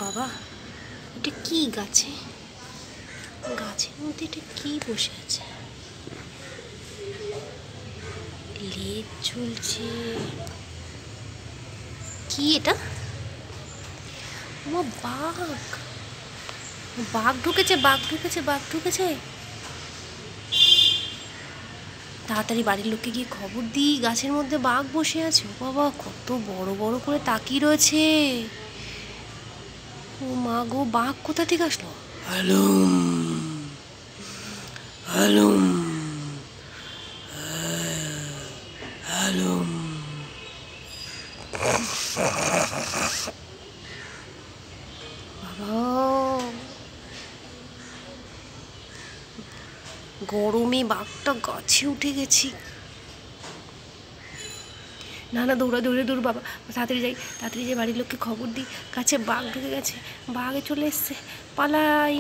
বাবা, এটা কি গাছে? গাছের মধ্যে এটা কি বসে আছে? লেজ ঝুলছে। কি এটা? ও বাঘ! বাঘ ঢুকেছে, বাঘ ঢুকেছে, বাঘ ঢুকেছে। তাড়াতাড়ি বাড়ির লোককে গিয়ে খবর দিই, গাছের মধ্যে বাঘ বসে আছে। ও বাবা, কত বড় বড় করে তাকিয়ে রয়েছে। ও মা গো, বাঘ কোথা থেকে আসলো? হালুম হালুম হালুম। বাবা, গরমে বাঘটা গাছে উঠে গেছি। না না, দৌড়া দৌড়ে দৌড় বাবা, তাড়াতাড়ি যাই, তাড়াতাড়ি যাই, বাড়ির লোককে খবর দিই, গাছে বাঘ ঢুকে গেছে, বাঘে চলে এসছে, পালাই।